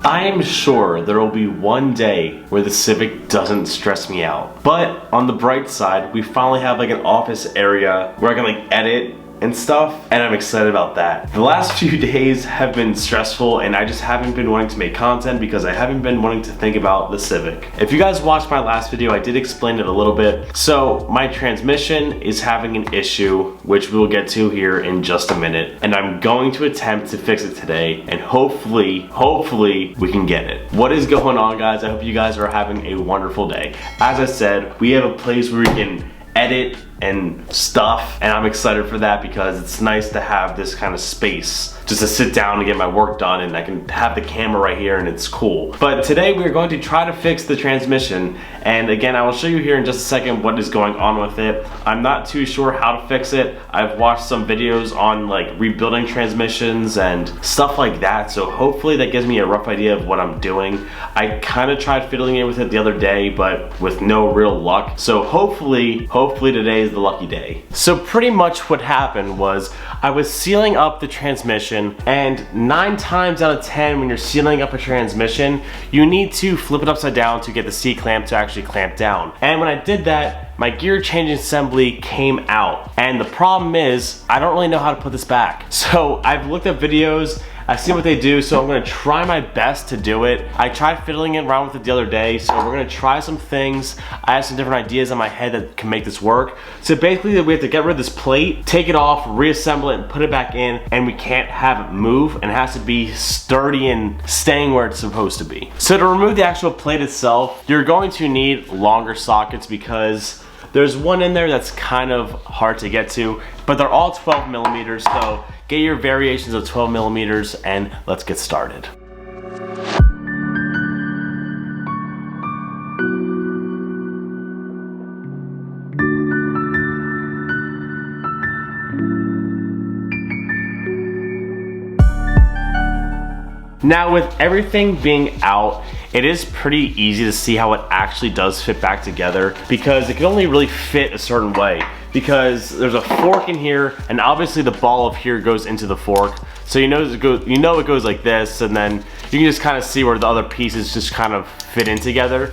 I am sure there will be one day where the Civic doesn't stress me out. But on the bright side, we finally have like an office area where I can like edit and stuff, and I'm excited about that. The last few days have been stressful and I just haven't been wanting to make content because I haven't been wanting to think about the Civic. If you guys watched my last video, I did explain it a little bit. So my transmission is having an issue, which we'll get to here in just a minute, and I'm going to attempt to fix it today, and hopefully we can get it. What is going on, guys? I hope you guys are having a wonderful day. As I said, we have a place where we can edit and stuff, and I'm excited for that because it's nice to have this kind of space just to sit down and get my work done, and I can have the camera right here and it's cool. But today we're going to try to fix the transmission, and again I will show you here in just a second what is going on with it. I'm not too sure how to fix it. I've watched some videos on like rebuilding transmissions and stuff like that, so hopefully that gives me a rough idea of what I'm doing. I kind of tried fiddling in with it the other day but with no real luck, so hopefully today is the lucky day. So pretty much what happened was I was sealing up the transmission, and 9 times out of 10 when you're sealing up a transmission, you need to flip it upside down to get the C-clamp to actually clamp down. And when I did that, my gear change assembly came out. And the problem is, I don't really know how to put this back. So I've looked up videos, I've seen what they do, so I'm gonna try my best to do it. I tried fiddling around with it the other day, so we're gonna try some things. I have some different ideas in my head that can make this work. So basically we have to get rid of this plate, take it off, reassemble it, and put it back in, and we can't have it move, and it has to be sturdy and staying where it's supposed to be. So to remove the actual plate itself, you're going to need longer sockets because there's one in there that's kind of hard to get to, but they're all 12 millimeters, so get your variations of 12 millimeters and let's get started. Now with everything being out, it is pretty easy to see how it actually does fit back together because it can only really fit a certain way because there's a fork in here, and obviously the ball of here goes into the fork. So you know it goes like this, and then you can just kind of see where the other pieces just kind of fit in together.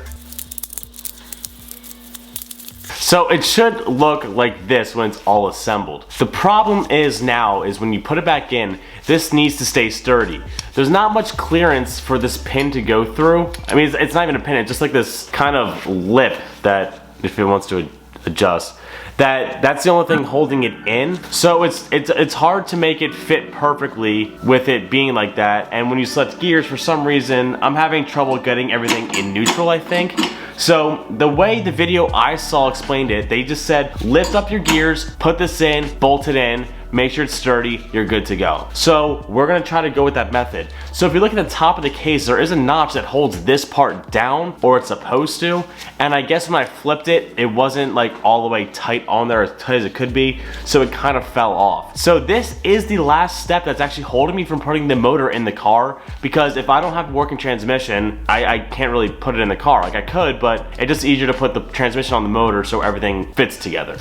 So it should look like this when it's all assembled. The problem is now is when you put it back in, this needs to stay sturdy. There's not much clearance for this pin to go through. I mean, it's not even a pin, it's just like this kind of lip that, if it wants to adjust, that's the only thing holding it in. So it's hard to make it fit perfectly with it being like that. And when you select gears, for some reason, I'm having trouble getting everything in neutral, I think. So the way the video I saw explained it, they just said, lift up your gears, put this in, bolt it in, make sure it's sturdy, you're good to go. So we're gonna try to go with that method. So if you look at the top of the case, there is a notch that holds this part down, or it's supposed to. And I guess when I flipped it, it wasn't like all the way tight on there, as tight as it could be, so it kind of fell off. So this is the last step that's actually holding me from putting the motor in the car, because if I don't have a working transmission, I can't really put it in the car. Like I could, but it's just easier to put the transmission on the motor so everything fits together.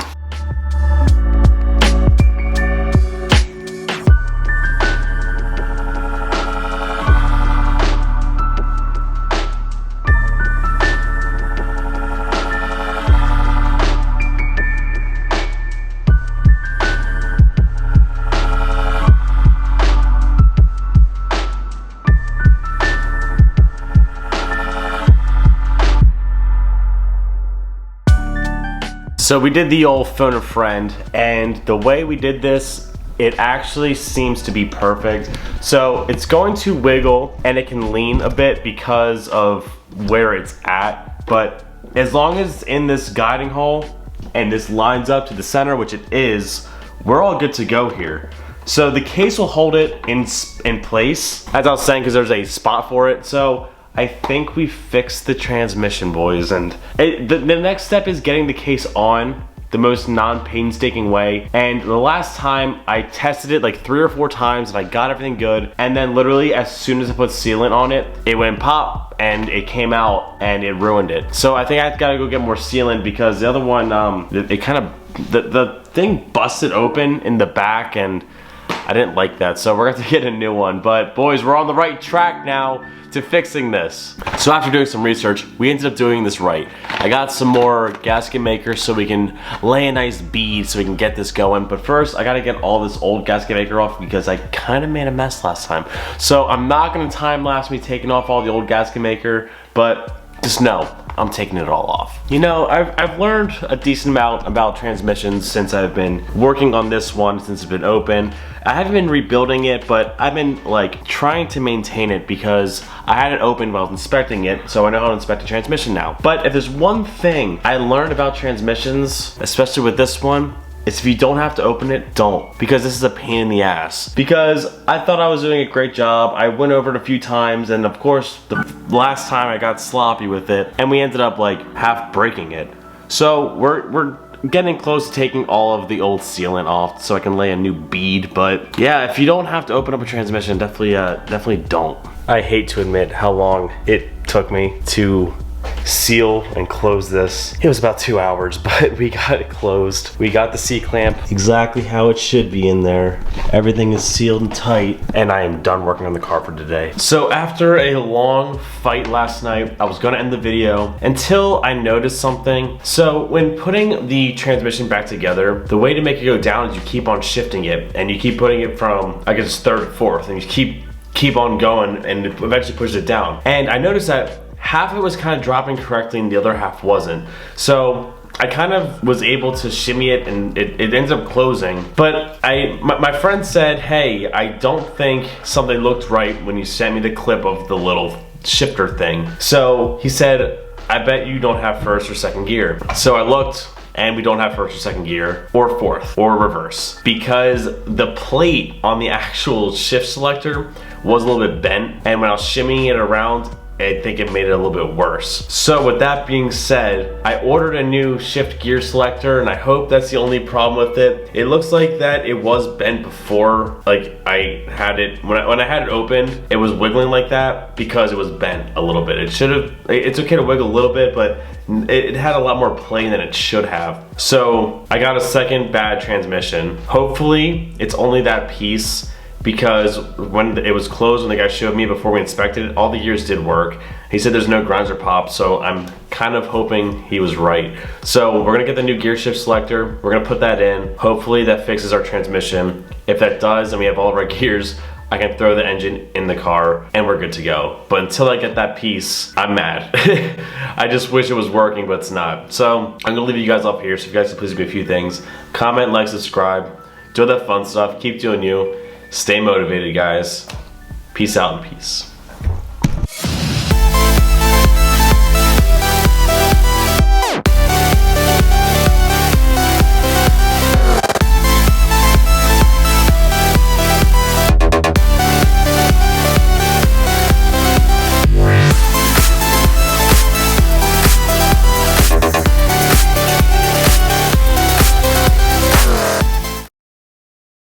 So we did the old phone a friend, and the way we did this, it actually seems to be perfect. So it's going to wiggle and it can lean a bit because of where it's at, but as long as it's in this guiding hole and this lines up to the center, which it is, we're all good to go here. So the case will hold it in place, as I was saying, because there's a spot for it. So I think we fixed the transmission, boys, and the next step is getting the case on the most non-painstaking way. And the last time I tested it like 3 or 4 times and I got everything good, and then literally as soon as I put sealant on it, it went pop and it came out and it ruined it. So I think I gotta go get more sealant because the other one, it kind of, the thing busted open in the back and I didn't like that, so we're gonna have to get a new one. But boys, we're on the right track now. to fixing this. So after doing some research, we ended up doing this right. I got some more gasket makers so we can lay a nice bead so we can get this going. But first, I gotta get all this old gasket maker off because I kind of made a mess last time. So I'm not gonna time lapse me taking off all the old gasket maker, but just know, I'm taking it all off. You know, I've learned a decent amount about transmissions since I've been working on this one, since it's been open. I haven't been rebuilding it, but I've been like trying to maintain it because I had it open while I was inspecting it, so I know how to inspect a transmission now. But if there's one thing I learned about transmissions, especially with this one, is if you don't have to open it, don't. Because this is a pain in the ass. Because I thought I was doing a great job. I went over it a few times, and of course, the last time I got sloppy with it, and we ended up like half breaking it. So we're getting close to taking all of the old sealant off so I can lay a new bead. But yeah, if you don't have to open up a transmission, definitely don't. I hate to admit how long it took me to seal and close this. It was about 2 hours, but we got it closed. We got the C-clamp exactly how it should be in there. Everything is sealed and tight, and I am done working on the car for today. So after a long fight last night, I was gonna end the video until I noticed something. So when putting the transmission back together, the way to make it go down is you keep on shifting it, and you keep putting it from, I guess, third to fourth, and you keep on going, and it eventually pushes it down. And I noticed that half of it was kind of dropping correctly and the other half wasn't. So I kind of was able to shimmy it and it ends up closing. But my friend said, hey, I don't think something looked right when you sent me the clip of the little shifter thing. So he said, I bet you don't have first or second gear. So I looked, and we don't have first or second gear, or fourth, or reverse. Because the plate on the actual shift selector was a little bit bent, and when I was shimmying it around, I think it made it a little bit worse. So with that being said, I ordered a new shift gear selector, and I hope that's the only problem with it. It looks like that it was bent before, like I had it, when I had it open, it was wiggling like that because it was bent a little bit. It's okay to wiggle a little bit, but it had a lot more play than it should have. So I got a second bad transmission. Hopefully it's only that piece, because when it was closed, when the guy showed me before we inspected it, all the gears did work. He said there's no grinds or pops, so I'm kind of hoping he was right. So we're gonna get the new gear shift selector, we're gonna put that in. Hopefully that fixes our transmission. If that does, and we have all of our gears, I can throw the engine in the car and we're good to go. But until I get that piece, I'm mad. I just wish it was working, but it's not. So I'm gonna leave you guys off here, so if you guys could please do a few things. Comment, like, subscribe, do all that fun stuff, keep doing you. Stay motivated, guys. Peace out and peace.